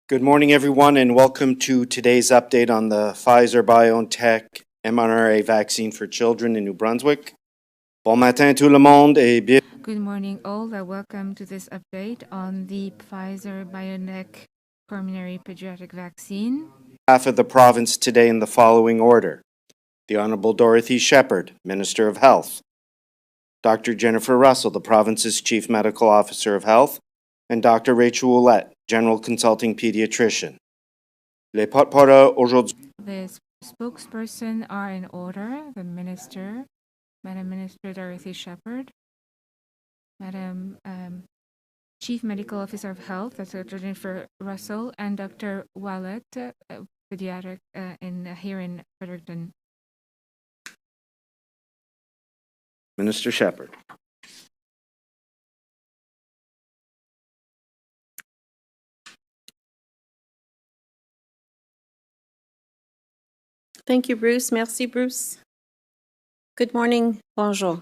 Good morning, everyone, and welcome to today's update on the Pfizer-BioNTech mRNA vaccine for children in New Brunswick. Bon matin tout le monde et bien. Good morning, all, and welcome to this update on the Pfizer-BioNTech pulmonary pediatric vaccine. Half of the province today in the following order: the Honorable Dorothy Shepherd, Minister of Health; Dr. Jennifer Russell, the province's Chief Medical Officer of Health; and Dr. Rachel Ouellette, General Consulting Pediatrician. Les porte-parole aujourd'hui. The spokesperson are in order: the Minister, Madam Minister Dorothy Shepherd, Madam Chief Medical Officer of Health, that's Dr. Jennifer Russell, and Dr. Ouellette, pediatric here in Fredericton. Minister Shepherd. Thank you, Bruce. Merci, Bruce. Good morning. Bonjour.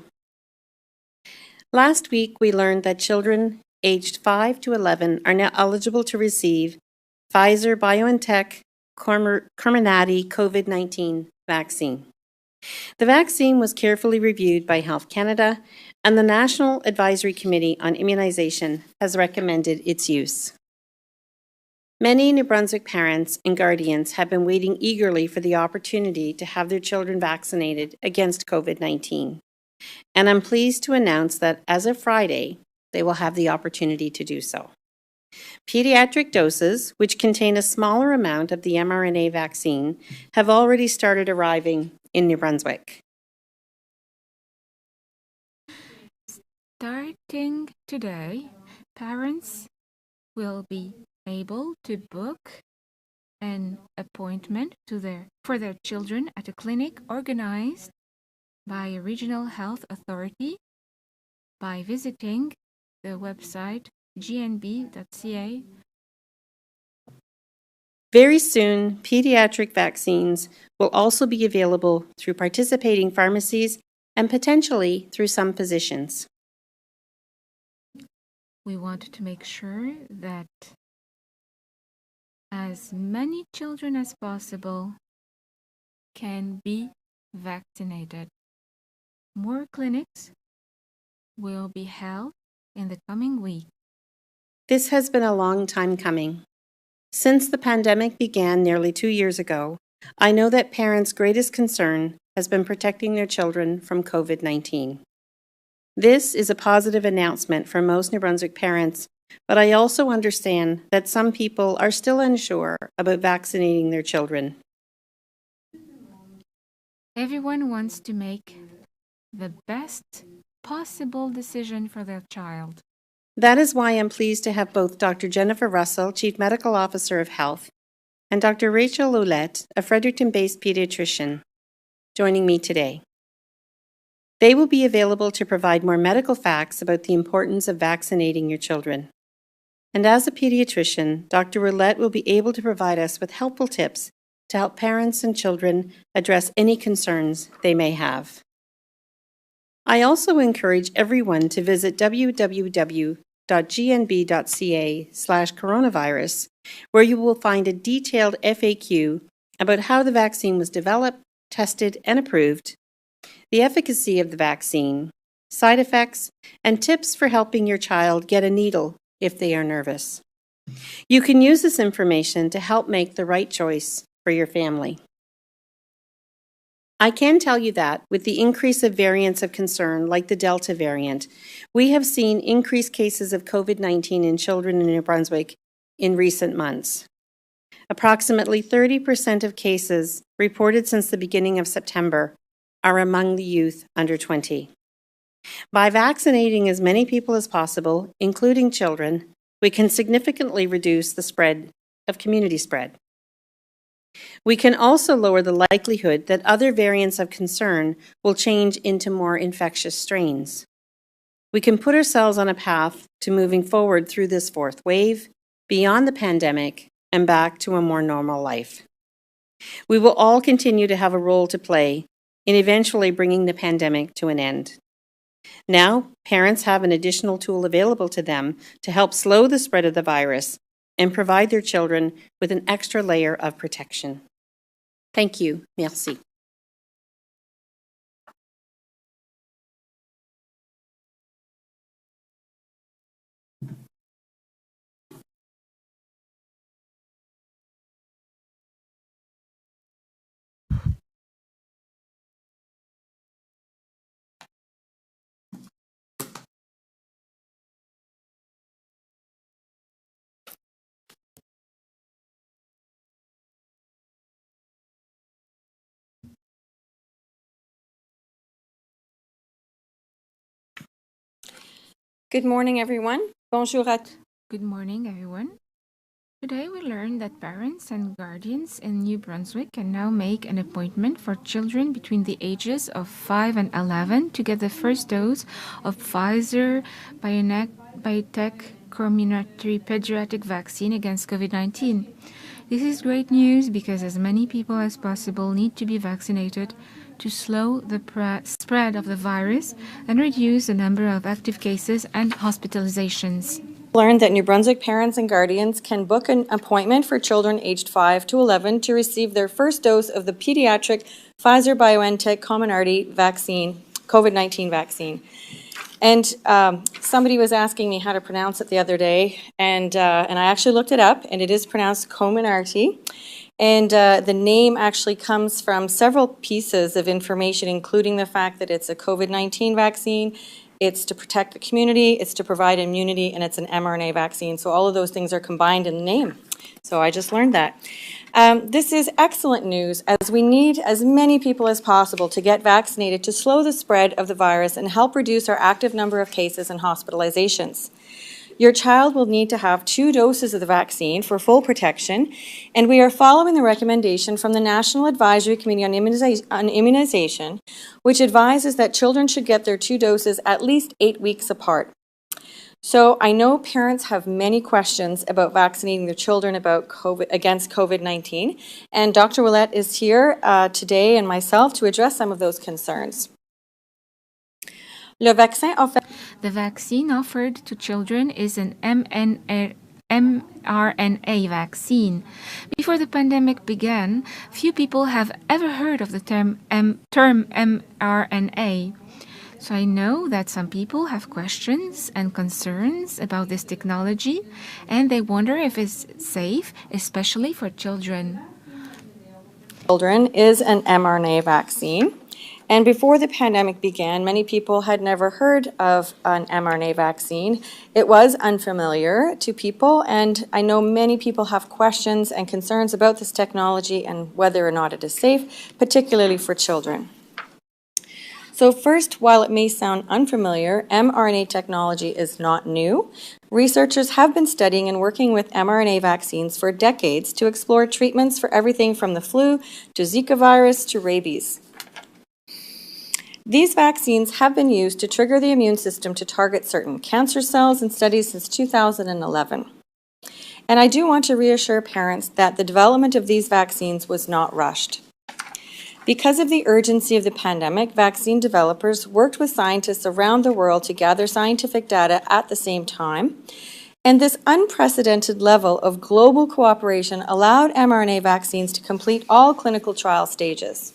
Last week, we learned that children aged 5 to 11 are now eligible to receive Pfizer-BioNTech Comirnaty COVID-19 vaccine. The vaccine was carefully reviewed by Health Canada, and the National Advisory Committee on Immunization has recommended its use. Many New Brunswick parents and guardians have been waiting eagerly for the opportunity to have their children vaccinated against COVID-19. And I'm pleased to announce that as of Friday, they will have the opportunity to do so. Pediatric doses, which contain a smaller amount of the mRNA vaccine, have already started arriving in New Brunswick. Starting today, parents will be able to book an appointment for their children at a clinic organized by a regional health authority by visiting the website gnb.ca. Very soon, pediatric vaccines will also be available through participating pharmacies and potentially through some physicians. We want to make sure that as many children as possible can be vaccinated. More clinics will be held in the coming week. This has been a long time coming. Since the pandemic began nearly 2 years ago, I know that parents' greatest concern has been protecting their children from COVID-19. This is a positive announcement for most New Brunswick parents, but I also understand that some people are still unsure about vaccinating their children. Everyone wants to make the best possible decision for their child. That is why I'm pleased to have both Dr. Jennifer Russell, Chief Medical Officer of Health, and Dr. Rachel Ouellette, a Fredericton-based pediatrician, joining me today. They will be available to provide more medical facts about the importance of vaccinating your children. And as a pediatrician, Dr. Ouellette will be able to provide us with helpful tips to help parents and children address any concerns they may have. I also encourage everyone to visit www.gnb.ca/coronavirus, where you will find a detailed FAQ about how the vaccine was developed, tested, and approved, the efficacy of the vaccine, side effects, and tips for helping your child get a needle if they are nervous. You can use this information to help make the right choice for your family. I can tell you that with the increase of variants of concern like the Delta variant, we have seen increased cases of COVID-19 in children in New Brunswick in recent months. Approximately 30% of cases reported since the beginning of September are among the youth under 20. By vaccinating as many people as possible, including children, we can significantly reduce the spread of community spread. We can also lower the likelihood that other variants of concern will change into more infectious strains. We can put ourselves on a path to moving forward through this fourth wave, beyond the pandemic, and back to a more normal life. We will all continue to have a role to play in eventually bringing the pandemic to an end. Now, parents have an additional tool available to them to help slow the spread of the virus and provide their children with an extra layer of protection. Thank you. Merci. Good morning, everyone. Bonjour à tous. Good morning, everyone. Today we learned that parents and guardians in New Brunswick can now make an appointment for children between the ages of 5 and 11 to get the first dose of Pfizer BioNTech combinatory pediatric vaccine against COVID-19. This is great news because as many people as possible need to be vaccinated to slow the spread of the virus and reduce the number of active cases and hospitalizations. Learned that New Brunswick parents and guardians can book an appointment for children aged 5 to 11 to receive their first dose of the pediatric Pfizer BioNTech Comirnaty vaccine, COVID-19 vaccine. And somebody was asking me how to pronounce it the other day, and I actually looked it up, and it is pronounced Comirnaty. And the name actually comes from several pieces of information, including the fact that it's a COVID-19 vaccine, it's to protect the community, it's to provide immunity, and it's an mRNA vaccine. So all of those things are combined in the name. So I just learned that. This is excellent news, as we need as many people as possible to get vaccinated to slow the spread of the virus and help reduce our active number of cases and hospitalizations. Your child will need to have 2 doses of the vaccine for full protection, and we are following the recommendation from the National Advisory Committee on Immunization, which advises that children should get their 2 doses at least 8 weeks apart. So I know parents have many questions about vaccinating their children against COVID-19, and Dr. Willett is here today and myself to address some of those concerns. The vaccine offered to children is an mRNA vaccine. Before the pandemic began, few people have ever heard of the term mRNA. So I know that some people have questions and concerns about this technology, and they wonder if it's safe, especially for children. Children is an mRNA vaccine. And before the pandemic began, many people had never heard of an mRNA vaccine. It was unfamiliar to people, and I know many people have questions and concerns about this technology and whether or not it is safe, particularly for children. So first, while it may sound unfamiliar, mRNA technology is not new. Researchers have been studying and working with mRNA vaccines for decades to explore treatments for everything from the flu to Zika virus to rabies. These vaccines have been used to trigger the immune system to target certain cancer cells in studies since 2011. And I do want to reassure parents that the development of these vaccines was not rushed. Because of the urgency of the pandemic, vaccine developers worked with scientists around the world to gather scientific data at the same time. And this unprecedented level of global cooperation allowed mRNA vaccines to complete all clinical trial stages.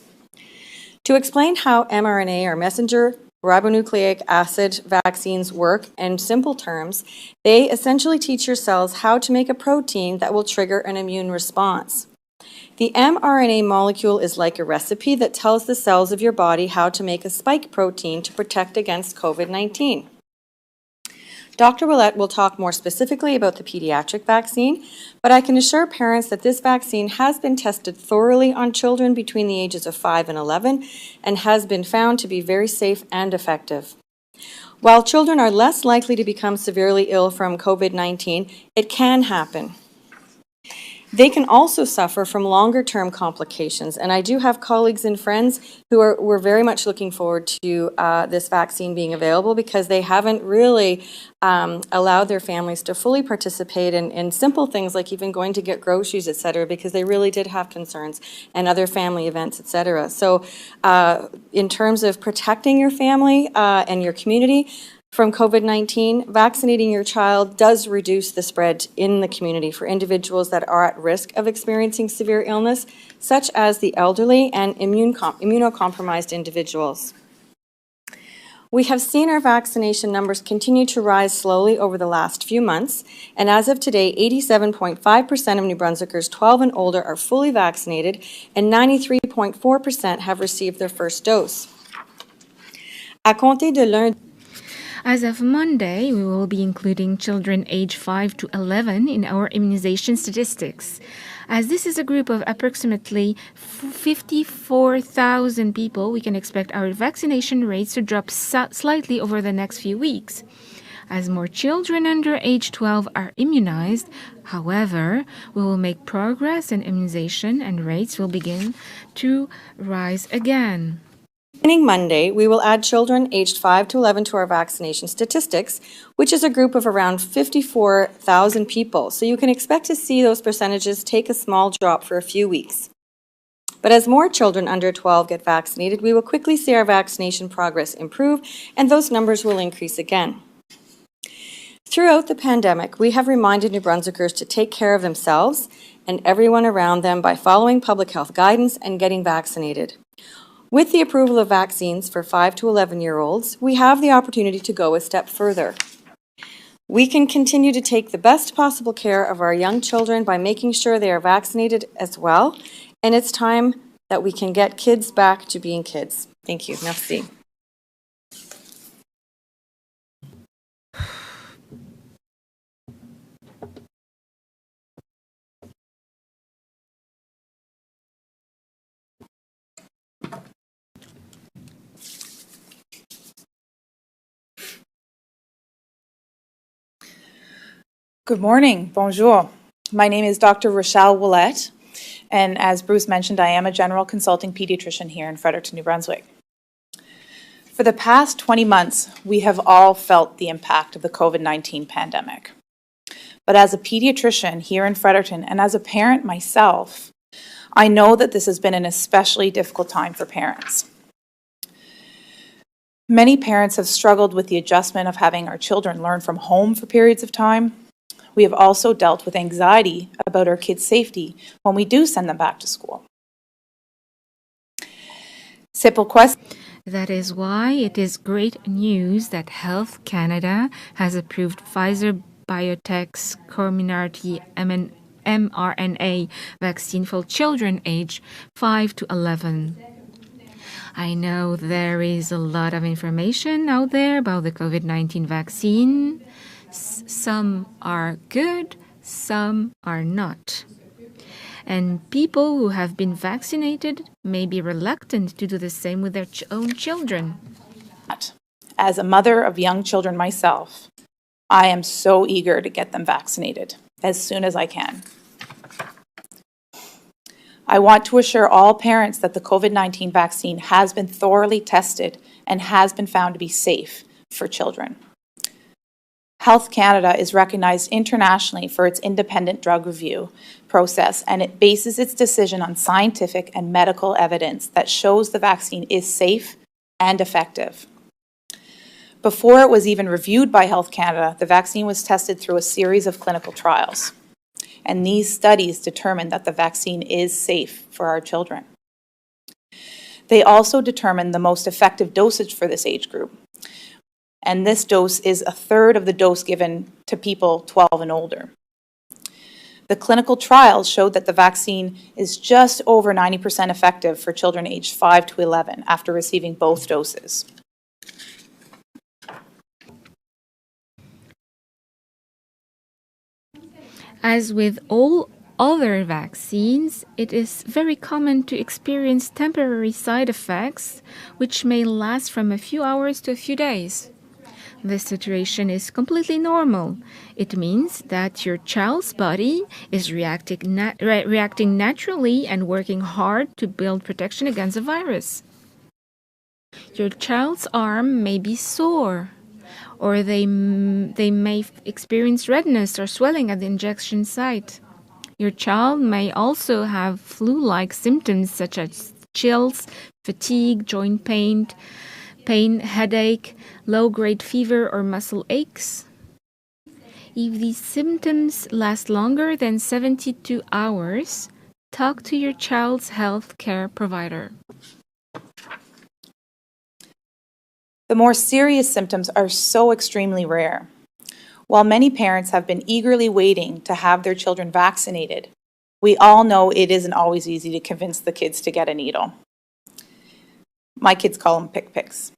To explain how mRNA, or messenger ribonucleic acid vaccines, work in simple terms, they essentially teach your cells how to make a protein that will trigger an immune response. The mRNA molecule is like a recipe that tells the cells of your body how to make a spike protein to protect against COVID-19. Dr. Willett will talk more specifically about the pediatric vaccine, but I can assure parents that this vaccine has been tested thoroughly on children between the ages of 5 and 11 and has been found to be very safe and effective. While children are less likely to become severely ill from COVID-19, it can happen. They can also suffer from longer-term complications, and I do have colleagues and friends who were very much looking forward to this vaccine being available because they haven't really allowed their families to fully participate in simple things like even going to get groceries, etc., because they really did have concerns, and other family events, etc. So in terms of protecting your family and your community, from COVID-19, vaccinating your child does reduce the spread in the community for individuals that are at risk of experiencing severe illness, such as the elderly and immunocompromised individuals. We have seen our vaccination numbers continue to rise slowly over the last few months, and as of today, 87.5% of New Brunswickers 12 and older are fully vaccinated, and 93.4% have received their first dose. À compter de lundi, As of Monday, we will be including children aged 5 to 11 in our immunization statistics. As this is a group of approximately 54,000 people, we can expect our vaccination rates to drop slightly over the next few weeks. As more children under age 12 are immunized, however, we will make progress in immunization and rates will begin to rise again. Beginning Monday, we will add children aged 5 to 11 to our vaccination statistics, which is a group of around 54,000 people. So you can expect to see those percentages take a small drop for a few weeks. But as more children under 12 get vaccinated, we will quickly see our vaccination progress improve, and those numbers will increase again. Throughout the pandemic, we have reminded New Brunswickers to take care of themselves and everyone around them by following public health guidance and getting vaccinated. With the approval of vaccines for 5 to 11-year-olds, we have the opportunity to go a step further. We can continue to take the best possible care of our young children by making sure they are vaccinated as well, and it's time that we can get kids back to being kids. Thank you. Merci. Good morning. Bonjour. My name is Dr. Rochelle Willette, and as Bruce mentioned, I am a general consulting pediatrician here in Fredericton, New Brunswick. For the past 20 months, we have all felt the impact of the COVID-19 pandemic. But as a pediatrician here in Fredericton and as a parent myself, I know that this has been an especially difficult time for parents. Many parents have struggled with the adjustment of having our children learn from home for periods of time. We have also dealt with anxiety about our kids' safety when we do send them back to school. That is why it is great news that Health Canada has approved Pfizer Biotech's Comirnaty mRNA vaccine for children aged 5 to 11. I know there is a lot of information out there about the COVID-19 vaccine. Some are good, some are not. And people who have been vaccinated may be reluctant to do the same with their own children. As a mother of young children myself, I am so eager to get them vaccinated as soon as I can. I want to assure all parents that the COVID-19 vaccine has been thoroughly tested and has been found to be safe for children. Health Canada is recognized internationally for its independent drug review process, and it bases its decision on scientific and medical evidence that shows the vaccine is safe and effective. Before it was even reviewed by Health Canada, the vaccine was tested through a series of clinical trials, and these studies determined that the vaccine is safe for our children. They also determined the most effective dosage for this age group, and this dose is a third of the dose given to people 12 and older. The clinical trials showed that the vaccine is just over 90% effective for children aged 5 to 11 after receiving both doses. As with all other vaccines, it is very common to experience temporary side effects, which may last from a few hours to a few days. This situation is completely normal. It means that your child's body is reacting naturally and working hard to build protection against the virus. Your child's arm may be sore, or they may experience redness or swelling at the injection site. Your child may also have flu-like symptoms such as chills, fatigue, joint pain, pain, headache, low-grade fever, or muscle aches. If these symptoms last longer than 72 hours, talk to your child's health care provider. The more serious symptoms are so extremely rare. While many parents have been eagerly waiting to have their children vaccinated, we all know it isn't always easy to convince the kids to get a needle. My kids call them pick-picks.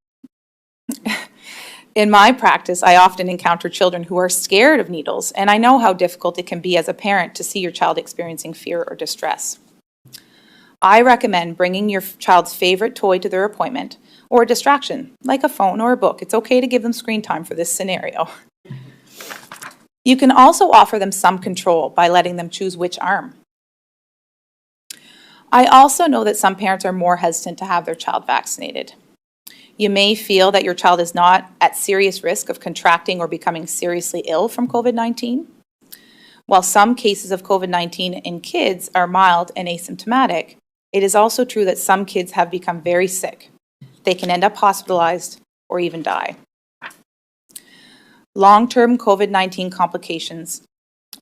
In my practice, I often encounter children who are scared of needles, and I know how difficult it can be as a parent to see your child experiencing fear or distress. I recommend bringing your child's favorite toy to their appointment, or a distraction, like a phone or a book. It's okay to give them screen time for this scenario. You can also offer them some control by letting them choose which arm. I also know that some parents are more hesitant to have their child vaccinated. You may feel that your child is not at serious risk of contracting or becoming seriously ill from COVID-19. While some cases of COVID-19 in kids are mild and asymptomatic, it is also true that some kids have become very sick. They can end up hospitalized or even die. Long-term COVID-19 complications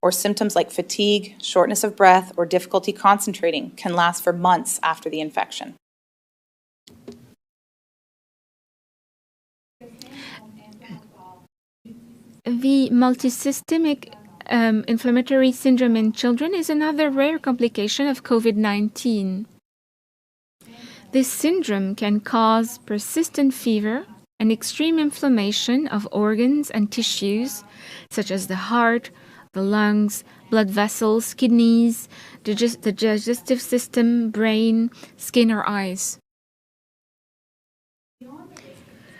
or symptoms like fatigue, shortness of breath, or difficulty concentrating can last for months after the infection. The multisystemic inflammatory syndrome in children is another rare complication of COVID-19. This syndrome can cause persistent fever and extreme inflammation of organs and tissues, such as the heart, the lungs, blood vessels, kidneys, the digestive system, brain, skin, or eyes.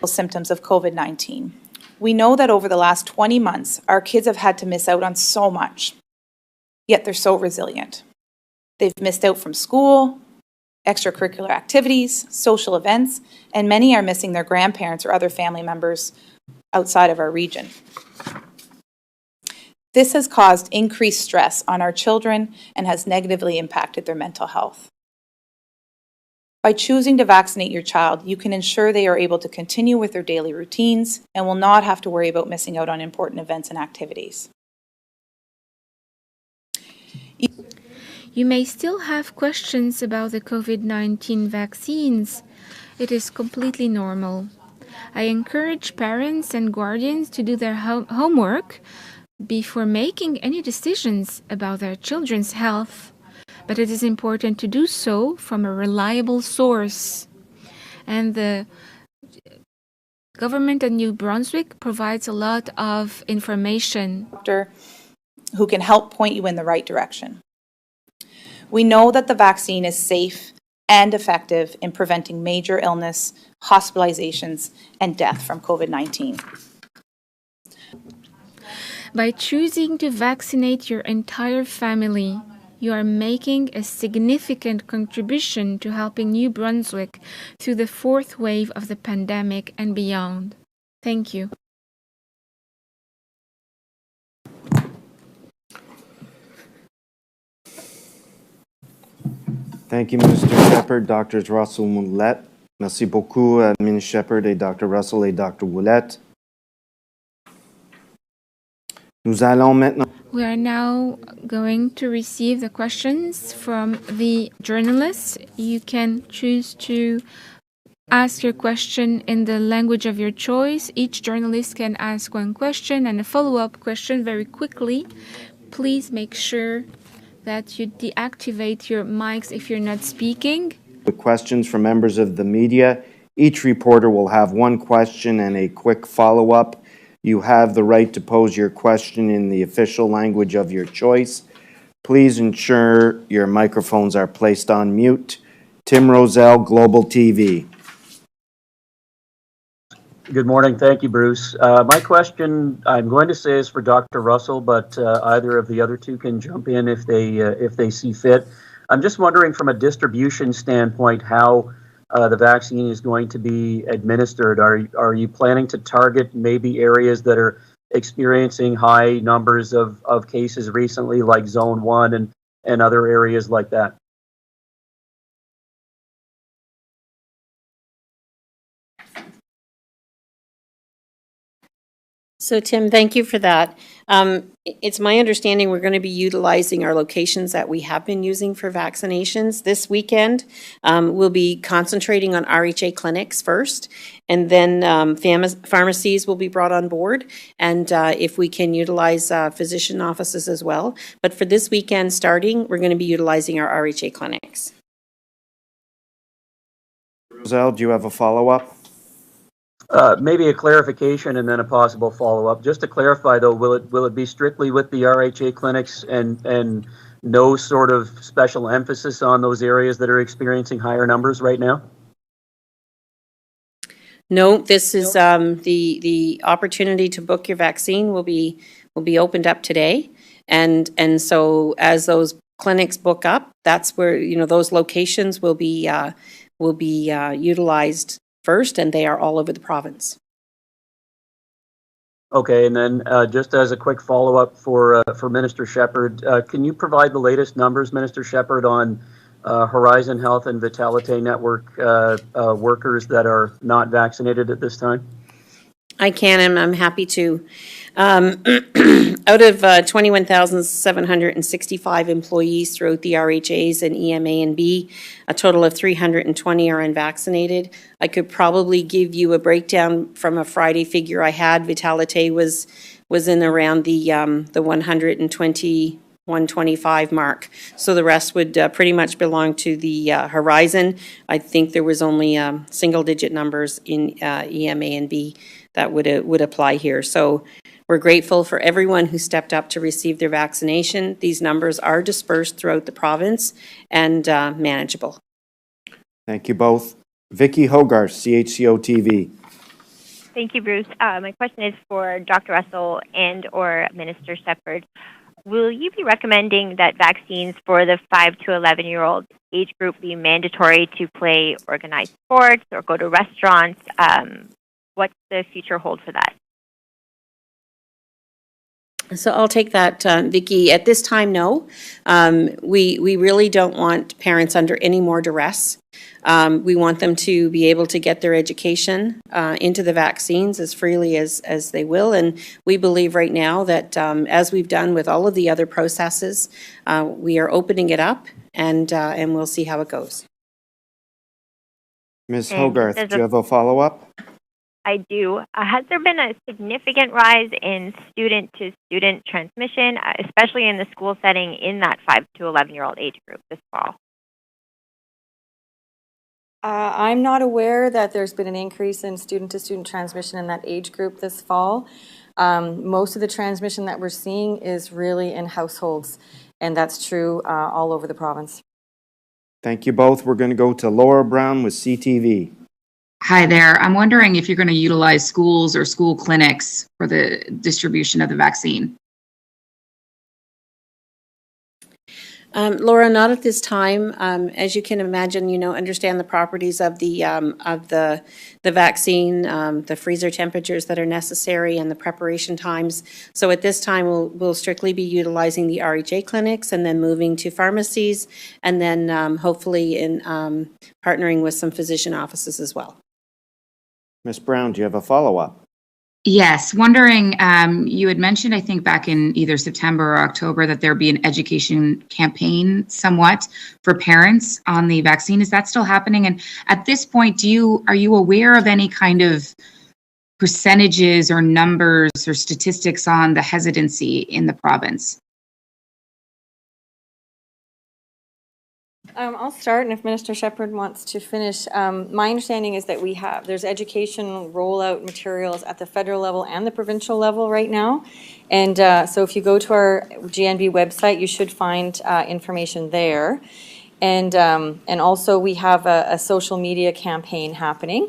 Symptoms of COVID-19. We know that over the last 20 months, our kids have had to miss out on so much, yet they're so resilient. They've missed out from school, extracurricular activities, social events, and many are missing their grandparents or other family members outside of our region. This has caused increased stress on our children and has negatively impacted their mental health. By choosing to vaccinate your child, you can ensure they are able to continue with their daily routines and will not have to worry about missing out on important events and activities. You may still have questions about the COVID-19 vaccines. It is completely normal. I encourage parents and guardians to do their homework before making any decisions about their children's health. But it is important to do so from a reliable source. And the government of Nouveau-Brunswick provides a lot of information. Who can help point you in the right direction. We know that the vaccine is safe and effective in preventing major illness, hospitalizations, and death from COVID-19. By choosing to vaccinate your entire family, you are making a significant contribution to helping New Brunswick through the fourth wave of the pandemic and beyond. Thank you. Thank you, Minister Shepherd, Drs. Russell Moulette. Merci beaucoup, Ministre Shepherd et Dr. Russell et Dr. Moulette. Nous allons maintenant... We are now going to receive the questions from the journalists. You can choose to ask your question in the language of your choice. Each journalist can ask one question and a follow-up question very quickly. Please make sure that you deactivate your mics if you're not speaking. The questions from members of the media. Each reporter will have one question and a quick follow-up. You have the right to pose your question in the official language of your choice. Please ensure your microphones are placed on mute. Tim Roselle, Global TV. Good morning. Thank you, Bruce. My question, I'm going to say, is for Dr. Russell, but either of the other two can jump in if they see fit. I'm just wondering, from a distribution standpoint, how the vaccine is going to be administered. Are you planning to target maybe areas that are experiencing high numbers of cases recently, like Zone 1 and other areas like that? So Tim, thank you for that. It's my understanding we're going to be utilizing our locations that we have been using for vaccinations. This weekend, we'll be concentrating on RHA clinics first, and then pharmacies will be brought on board, and if we can utilize physician offices as well. But for this weekend starting, we're going to be utilizing our RHA clinics. Roselle, do you have a follow-up? Maybe a clarification and then a possible follow-up. Just to clarify, though, will it be strictly with the RHA clinics and no sort of special emphasis on those areas that are experiencing higher numbers right now? No, this is the opportunity to book your vaccine will be opened up today, and so as those clinics book up, that's where those locations will be utilized first, and they are all over the province. Okay, and then just as a quick follow-up for Minister Shepherd, can you provide the latest numbers, Minister Shepherd, on Horizon Health and Vitalite Network workers that are not vaccinated at this time? I can, and I'm happy to. Out of 21,765 employees throughout the RHAs and EMA and B, a total of 320 are unvaccinated. I could probably give you a breakdown from a Friday figure I had. Vitalite was in around the 120, 125 mark. So the rest would pretty much belong to the Horizon. I think there was only single-digit numbers in EMA and B that would apply here. So we're grateful for everyone who stepped up to receive their vaccination. These numbers are dispersed throughout the province and manageable. Thank you both. Vicky Hogarth, CHCO TV. Thank you, Bruce. My question is for Dr. Russell and or Minister Shepherd. Will you be recommending that vaccines for the 5 to 11-year-old age group be mandatory to play organized sports or go to restaurants? What's the future hold for that? So I'll take that, Vicky. At this time, no. We really don't want parents under any more duress. We want them to be able to get their education into the vaccines as freely as they will. And we believe right now that as we've done with all of the other processes, we are opening it up and we'll see how it goes. Ms. Hogarth, do you have a follow-up? I do. Has there been a significant rise in student-to-student transmission, especially in the school setting in that 5 to 11-year-old age group this fall? I'm not aware that there's been an increase in student-to-student transmission in that age group this fall. Most of the transmission that we're seeing is really in households, and that's true all over the province. Thank you both. We're going to go to Laura Brown with CTV. Hi there. I'm wondering if you're going to utilize schools or school clinics for the distribution of the vaccine. Laura, not at this time. As you can imagine, understand the properties of the vaccine, the freezer temperatures that are necessary, and the preparation times. So at this time, we'll strictly be utilizing the RHA clinics, and then moving to pharmacies, and then hopefully in partnering with some physician offices as well. Ms. Brown, do you have a follow-up? Yes, wondering, you had mentioned, I think back in either September or October, that there'd be an education campaign somewhat for parents on the vaccine. Is that still happening? And at this point, are you aware of any kind of percentages or numbers or statistics on the hesitancy in the province? I'll start, and if Minister Shepherd wants to finish, my understanding is that there's education rollout materials at the federal level and the provincial level right now, and so if you go to our GNB website, you should find information there, and also we have a social media campaign happening.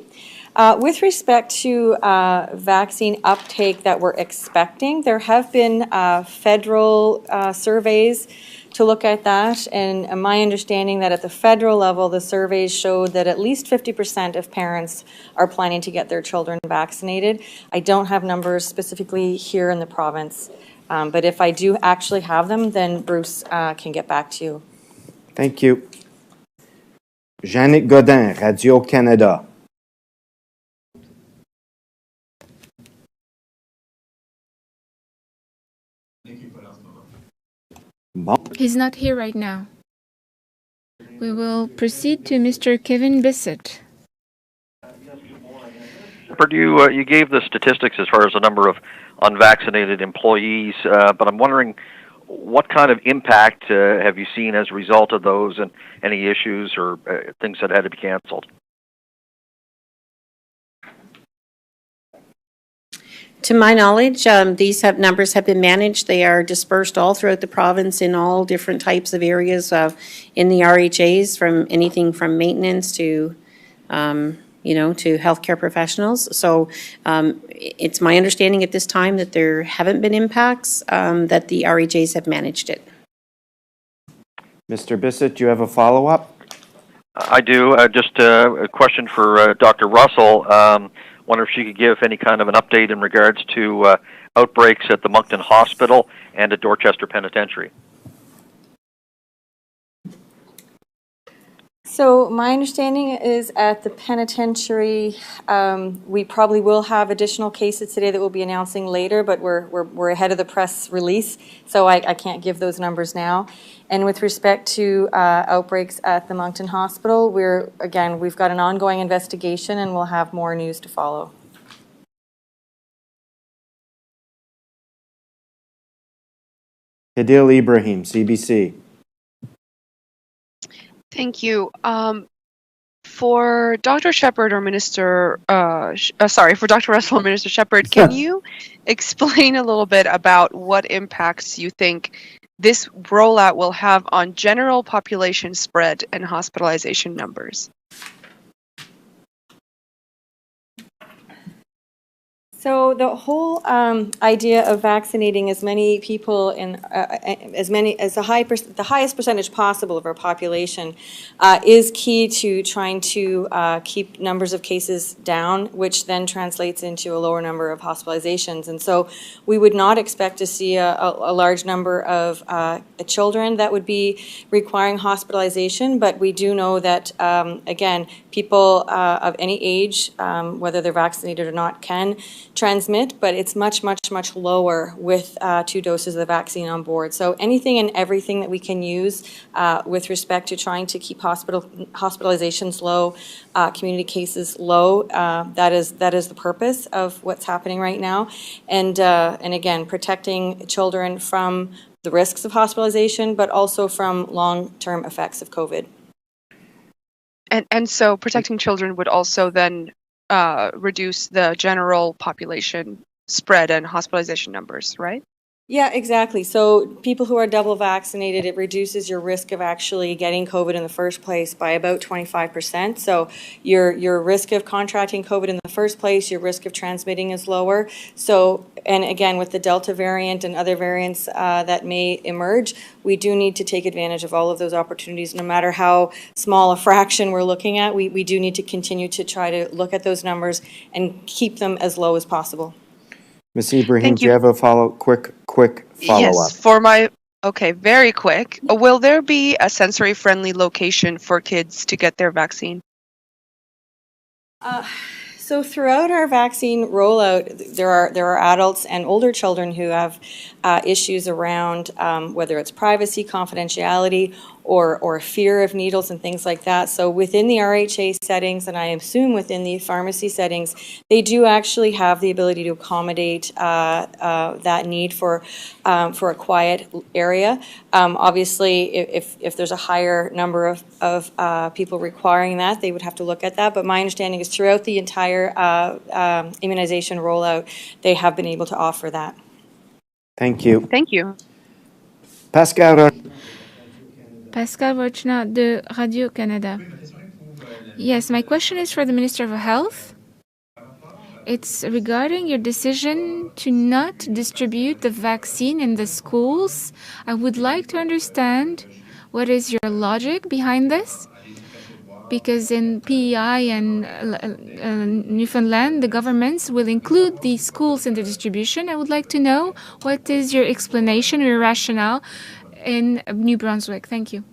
With respect to vaccine uptake that we're expecting, there have been federal surveys to look at that, and my understanding that at the federal level, the surveys showed that at least 50% of parents are planning to get their children vaccinated. I don't have numbers specifically here in the province, but if I do actually have them, then Bruce can get back to you. Thank you. Jeannick Godin, Radio-Canada. He's not here right now. We will proceed to Mr. Kevin Bissett. You gave the statistics as far as the number of unvaccinated employees, but I'm wondering what kind of impact have you seen as a result of those, and any issues or things that had to be canceled? To my knowledge, these numbers have been managed. They are dispersed all throughout the province in all different types of areas in the RHAs, from anything from maintenance to, to healthcare professionals. So it's my understanding at this time that there haven't been impacts, that the RHAs have managed it. Mr. Bissett, do you have a follow-up? I do. Just a question for Dr. Russell. Wonder if she could give any kind of an update in regards to outbreaks at the Moncton Hospital and at Dorchester Penitentiary. So my understanding is at the penitentiary, we probably will have additional cases today that we'll be announcing later, but we're ahead of the press release, so I can't give those numbers now. And with respect to outbreaks at the Moncton Hospital, we've got an ongoing investigation, and we'll have more news to follow. Hadil Ibrahim, CBC. Thank you. For Dr. Shepherd or for Dr. Russell or Minister Shepherd, can you explain a little bit about what impacts you think this rollout will have on general population spread and hospitalization numbers? So the whole idea of vaccinating as many people in the highest percentage possible of our population is key to trying to keep numbers of cases down, which then translates into a lower number of hospitalizations. And so we would not expect to see a large number of children that would be requiring hospitalization, but we do know that, again, people of any age, whether they're vaccinated or not, can transmit, but it's much, much, much lower with 2 doses of the vaccine on board. So anything and everything that we can use with respect to trying to keep hospitalizations low, community cases low, that is the purpose of what's happening right now. And again, protecting children from the risks of hospitalization, but also from long-term effects of COVID. And so protecting children would also then reduce the general population spread and hospitalization numbers, right? Yeah, exactly. So people who are double vaccinated, it reduces your risk of actually getting COVID in the first place by about 25%. So your risk of contracting COVID in the first place, your risk of transmitting is lower. So, and again, with the Delta variant and other variants that may emerge, we do need to take advantage of all of those opportunities. No matter how small a fraction we're looking at, we do need to continue to try to look at those numbers and keep them as low as possible. Ms. Ibrahim, do you have a quick follow-up? Yes, very quick. Will there be a sensory-friendly location for kids to get their vaccine? So throughout our vaccine rollout, there are adults and older children who have issues around whether it's privacy, confidentiality, or fear of needles and things like that. So within the RHA settings, and I assume within the pharmacy settings, they do actually have the ability to accommodate that need for a quiet area. Obviously, if there's a higher number of people requiring that, they would have to look at that. But my understanding is throughout the entire immunization rollout, they have been able to offer that. Thank you. Thank you. Pascal Rochna de Radio-Canada. Yes, my question is for the Minister of Health. It's regarding your decision to not distribute the vaccine in the schools. I would like to understand what is your logic behind this. Because in PEI and Newfoundland, the governments will include the schools in the distribution. I would like to know what is your explanation or your rationale in New Brunswick. Thank you.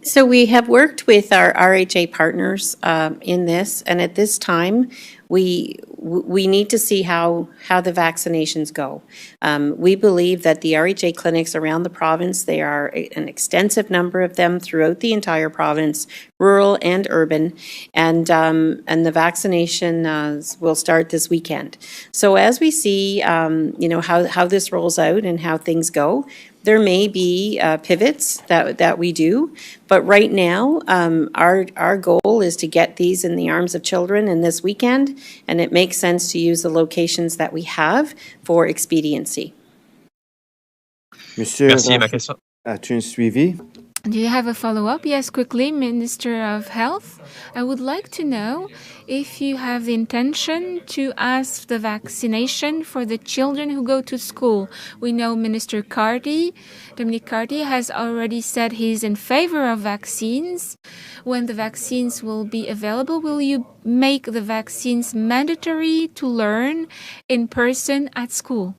So we have worked with our RHA partners in this, and at this time, we we need to see how the vaccinations go. We believe that the RHA clinics around the province, there are an extensive number of them throughout the entire province, rural and urban, and the vaccination will start this weekend. So as we see, how this rolls out and how things go, there may be pivots that we do, but right now, our goal is to get these in the arms of children in this weekend, and it makes sense to use the locations that we have for expediency. Monsieur, Merci. Ma question. as-tu un suivi? Do you have a follow-up? Yes, quickly, Minister of Health. I would like to know if you have the intention to ask the vaccination for the children who go to school. We know Minister Dominic Carty, has already said he's in favor of vaccines. When the vaccines will be available, will you make the vaccines mandatory to learn in person at school?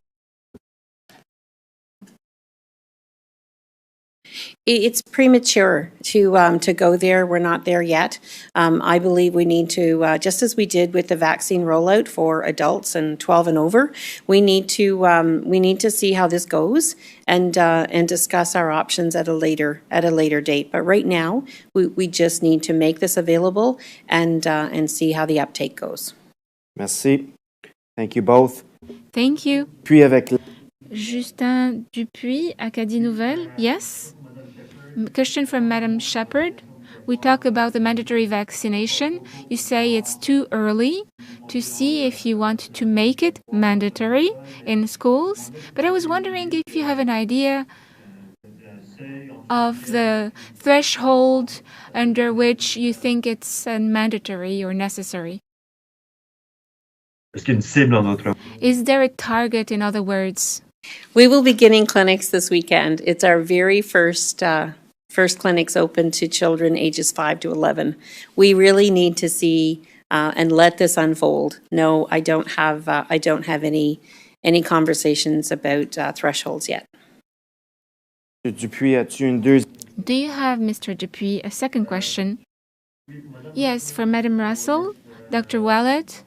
It's premature to go there. We're not there yet. I believe we need to, just as we did with the vaccine rollout for adults and 12 and over, we need to see how this goes and discuss our options at a later date. But right now, we just need to make this available and see how the uptake goes. Merci. Thank you both. Thank you. Puis avec Justin Dupuis, Acadie Nouvelle. Yes? Question from Madam Shepherd. We talk about the mandatory vaccination. You say it's too early to see if you want to make it mandatory in schools. But I was wondering if you have an idea of the threshold under which you think it's mandatory or necessary. Is there a target, in other words? We will be beginning clinics this weekend. It's our very first clinics open to children ages 5 to 11. We really need to see and let this unfold. No, I don't have any conversations about thresholds yet. Dupuis, as-tu une deuxième? Do you have, Mr. Dupuis, a second question? Yes, for Madam Russell, Dr. Wallet.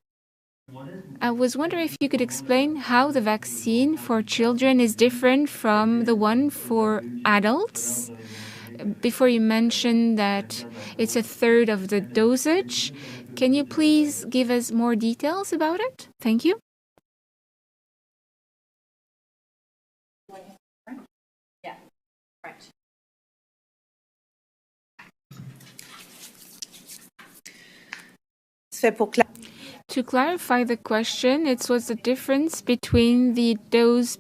I was wondering if you could explain how the vaccine for children is different from the one for adults. Before you mentioned that it's a third of the dosage. Can you please give us more details about it? Thank you. Yeah, right. To clarify the question, it was the difference between the dose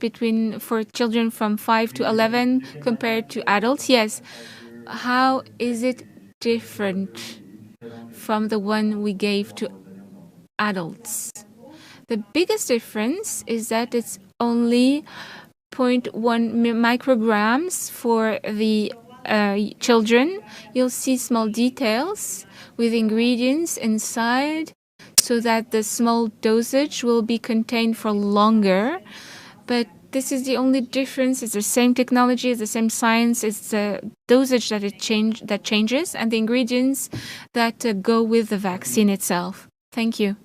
for children from 5 to 11 compared to adults. Yes. How is it different from the one we gave to adults? The biggest difference is that it's only 0.1 micrograms for the children. You'll see small details with ingredients inside, so that the small dosage will be contained for longer. But this is the only difference. It's the same technology, it's the same science. It's the dosage that changes, and the ingredients that go with the vaccine itself. Thank you.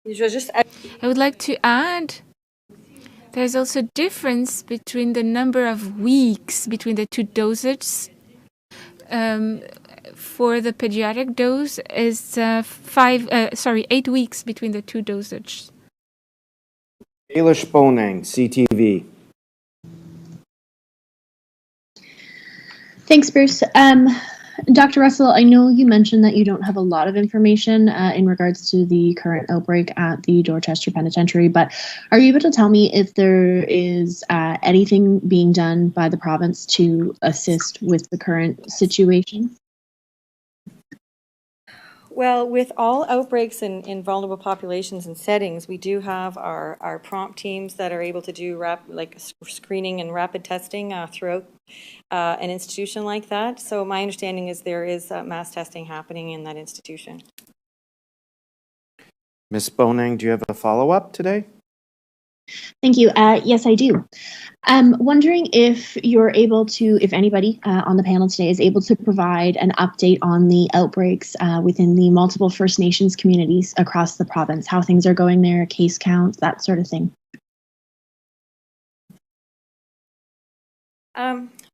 I would like to add, there's also a difference between the number of weeks between the two dosages. For the pediatric dose is 8 weeks between the two dosages. Ailish Bonang, CTV. Thanks, Bruce. Dr. Russell, I know you mentioned that you don't have a lot of information in regards to the current outbreak at the Dorchester Penitentiary, but are you able to tell me if there is anything being done by the province to assist with the current situation? Well, with all outbreaks in vulnerable populations and settings, we do have our prompt teams that are able to do screening and rapid testing throughout an institution like that. So my understanding is there is mass testing happening in that institution. Ms. Bonang, do you have a follow-up today? Thank you. Yes, I do. I'm wondering if you're able to, if anybody on the panel today is able to provide an update on the outbreaks within the multiple First Nations communities across the province, how things are going there, case counts, that sort of thing.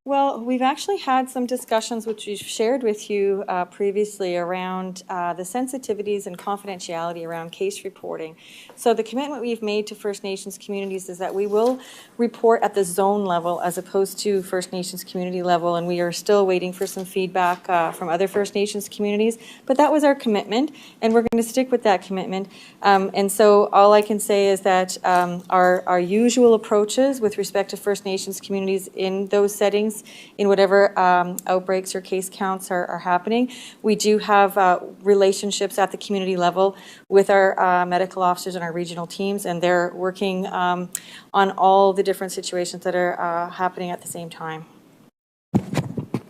Well, we've actually had some discussions which we've shared with you previously around the sensitivities and confidentiality around case reporting. So the commitment we've made to First Nations communities is that we will report at the zone level as opposed to First Nations community level, and we are still waiting for some feedback from other First Nations communities. But that was our commitment, and we're going to stick with that commitment. And so all I can say is that our usual approaches with respect to First Nations communities in those settings, in whatever outbreaks or case counts are happening, we do have relationships at the community level with our medical officers and our regional teams, and they're working on all the different situations that are happening at the same time.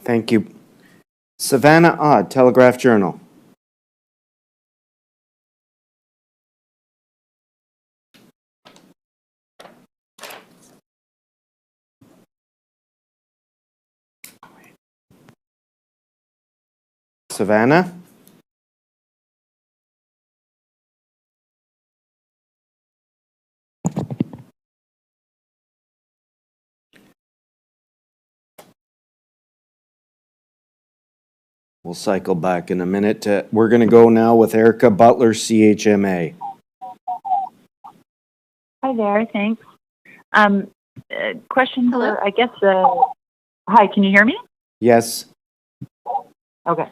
Thank you. Savannah Odd, Telegraph Journal. Savannah? We'll cycle back in a minute. We're going to go now with Erica Butler, CHMA. Hi there, thanks. Question Hello? for, I guess, hi, can you hear me? Yes. Okay.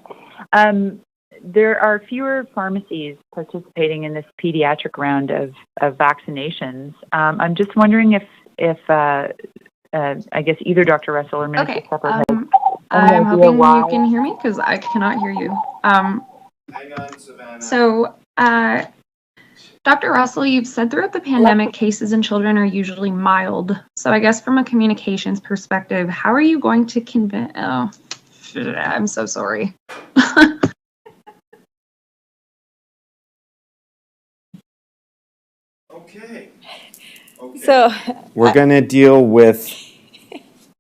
There are fewer pharmacies participating in this pediatric round of vaccinations. I'm just wondering if I guess either Dr. Russell or Minister Shepherd has I'm hoping why. you can hear me because I cannot hear you. Hang on, Savannah. So, Dr. Russell, you've said throughout the pandemic, cases in children are usually mild. So I guess from a communications perspective, how are you going to convince, oh, I'm so sorry. Okay. So We're going to deal with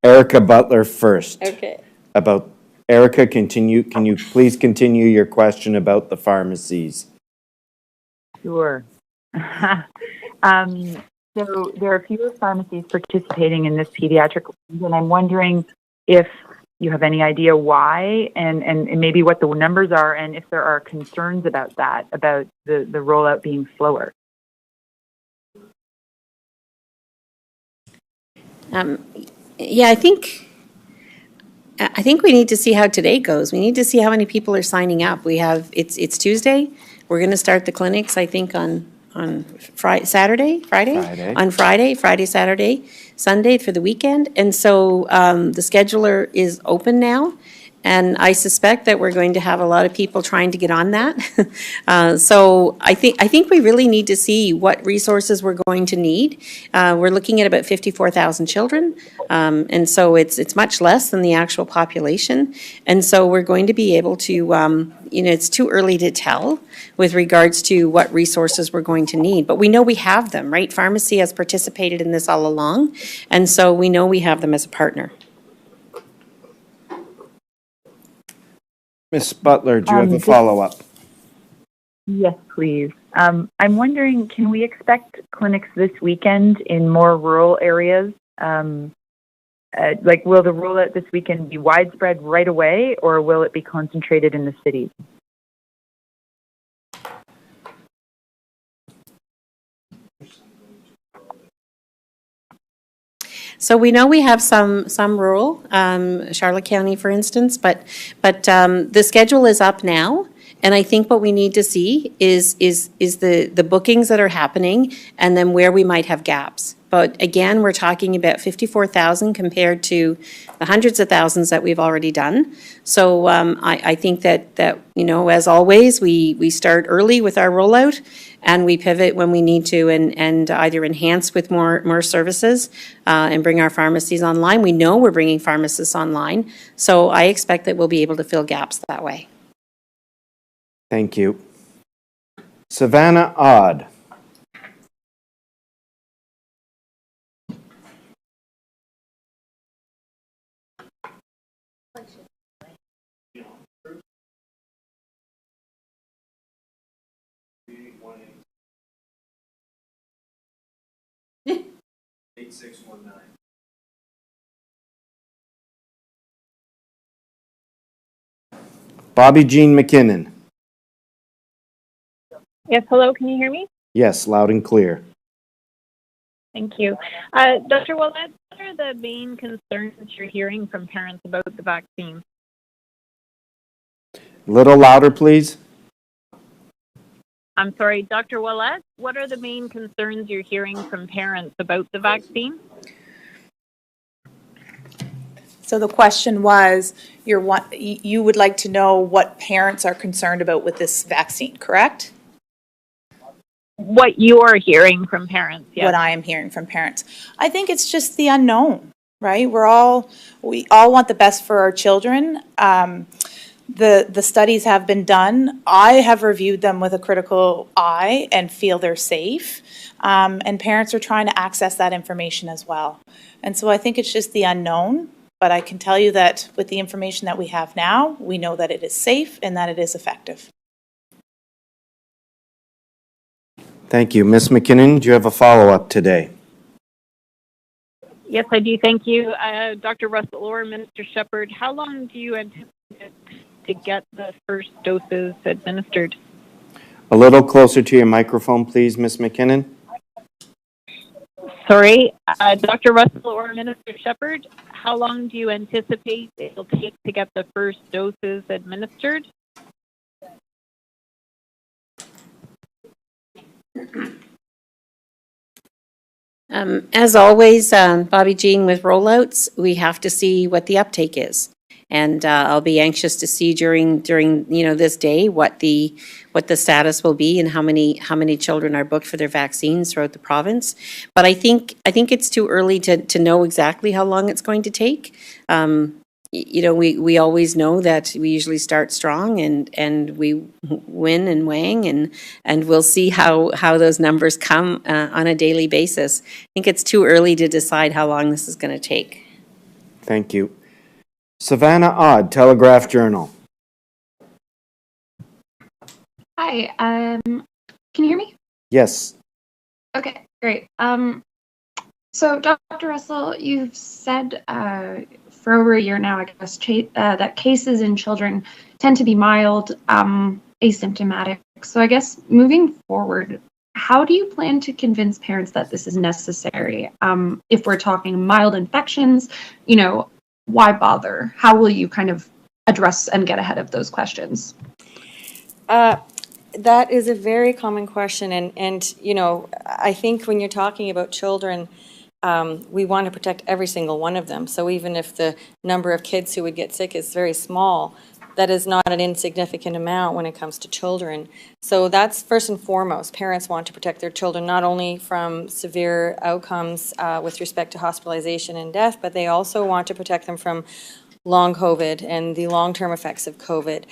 Erica Butler first. okay. About Erica, can you please continue your question about the pharmacies? Sure. So there are fewer pharmacies participating in this pediatric, and I'm wondering if you have any idea why, and maybe what the numbers are, and if there are concerns about that, about the rollout being slower. Yeah, I think we need to see how today goes. We need to see how many people are signing up. We have it's Tuesday. We're going to start the clinics, I think, on Friday, Saturday, Sunday for the weekend. And so the scheduler is open now. And I suspect that we're going to have a lot of people trying to get on that. So I think we really need to see what resources we're going to need. We're looking at about 54,000 children, and so it's much less than the actual population. And so we're going to be able to, it's too early to tell with regards to what resources we're going to need. But we know we have them, right? Pharmacy has participated in this all along, and so we know we have them as a partner. Ms. Butler, do you have a follow-up? Yes, please. I'm wondering, can we expect clinics this weekend in more rural areas? Will the rollout this weekend be widespread right away, or will it be concentrated in the cities? So we know we have some rural, Charlotte County, for instance, but the schedule is up now. And I think what we need to see is the bookings that are happening and then where we might have gaps. But again, we're talking about 54,000 compared to the hundreds of thousands that we've already done. So I think that as always, we start early with our rollout and we pivot when we need to and either enhance with more services and bring our pharmacies online. We know we're bringing pharmacists online. So I expect that we'll be able to fill gaps that way. Thank you. Savannah Odd. 8619. Bobby Jean McKinnon. Yes, hello, can you hear me? Yes, loud and clear. Thank you. Dr. Willett, what are the main concerns you're hearing from parents about the vaccine? A little louder, please. I'm sorry, Dr. Willett, what are the main concerns you're hearing from parents about the vaccine? So the question was, you would like to know what parents are concerned about with this vaccine, correct? What you're hearing from parents, yes. What I am hearing from parents. I think it's just the unknown, right? We all want the best for our children. The studies have been done. I have reviewed them with a critical eye and feel they're safe. And parents are trying to access that information as well. And so I think it's just the unknown. But I can tell you that with the information that we have now, we know that it is safe and that it is effective. Thank you. Ms. McKinnon, do you have a follow-up today? Yes, I do. Thank you. Dr. Russell or Minister Shepherd, how long do you anticipate to get the first doses administered? A little closer to your microphone, please, Ms. McKinnon. Sorry, Dr. Russell or Minister Shepherd, how long do you anticipate it'll take to get the first doses administered? As always, Bobby Jean, with rollouts, we have to see what the uptake is. And I'll be anxious to see during this day what the status will be and how many children are booked for their vaccines throughout the province. But I think it's too early to know exactly how long it's going to take. We always know that we usually start strong and we win and wang and we'll see how those numbers come on a daily basis. I think it's too early to decide how long this is going to take. Thank you. Savannah Odd, Telegraph Journal. Hi, can you hear me? Yes. Okay, great. So Dr. Russell, you've said for over a year now, I guess, that cases in children tend to be mild, asymptomatic. So I guess moving forward, how do you plan to convince parents that this is necessary? If we're talking mild infections, why bother? How will you kind of address and get ahead of those questions? That is a very common question. And I think when you're talking about children, we want to protect every single one of them. So even if the number of kids who would get sick is very small, that is not an insignificant amount when it comes to children. So that's first and foremost. Parents want to protect their children not only from severe outcomes with respect to hospitalization and death, but they also want to protect them from long COVID and the long-term effects of COVID.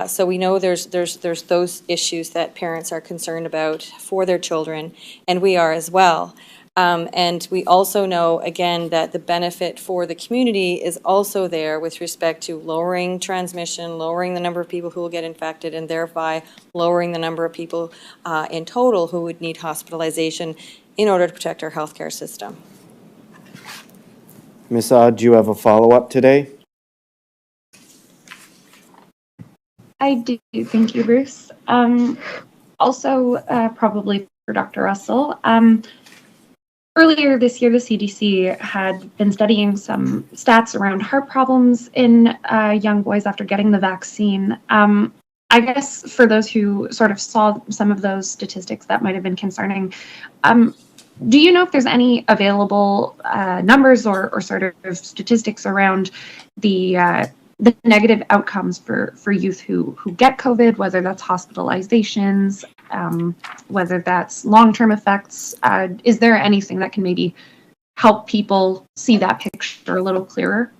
So we know there's those issues that parents are concerned about for their children, and we are as well. And we also know, again, that the benefit for the community is also there with respect to lowering transmission, lowering the number of people who will get infected, and thereby lowering the number of people in total who would need hospitalization in order to protect our healthcare system. Ms. Odd, do you have a follow-up today? I do. Thank you, Bruce. Also, probably for Dr. Russell, earlier this year, the CDC had been studying some stats around heart problems in young boys after getting the vaccine. I guess for those who sort of saw some of those statistics that might have been concerning, do you know if there's any available numbers or sort of statistics around the negative outcomes for youth who get COVID, whether that's hospitalizations, whether that's long-term effects? Is there anything that can maybe help people see that picture a little clearer?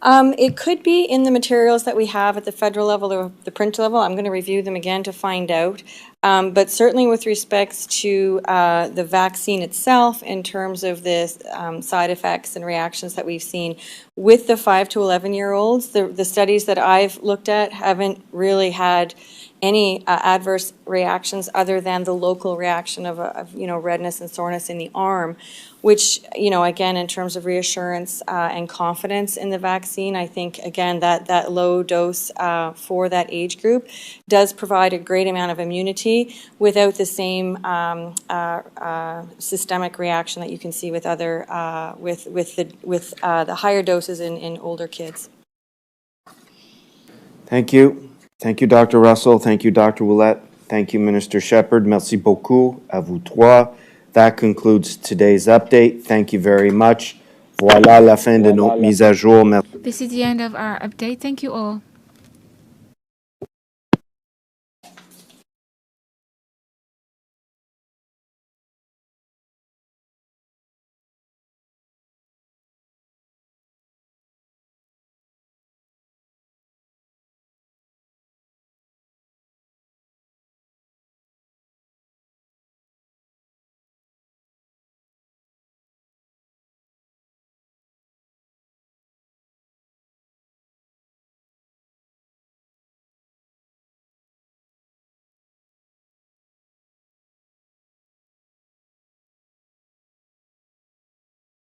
It could be in the materials that we have at the federal level or the print level. I'm going to review them again to find out. But certainly with respects to the vaccine itself, in terms of the side effects and reactions that we've seen with the 5 to 11-year-olds, the studies that I've looked at haven't really had any adverse reactions other than the local reaction of redness and soreness in the arm, which, again, in terms of reassurance and confidence in the vaccine, I think, again, that low dose for that age group does provide a great amount of immunity without the same systemic reaction that you can see with other, with the higher doses in older kids. Thank you. Thank you, Dr. Russell. Thank you, Dr. Ouellette. Thank you, Minister Shepherd. Merci beaucoup à vous trois. That concludes today's update. Thank you very much. Voilà la fin de notre mise à jour. This is the end of our update. Thank you all.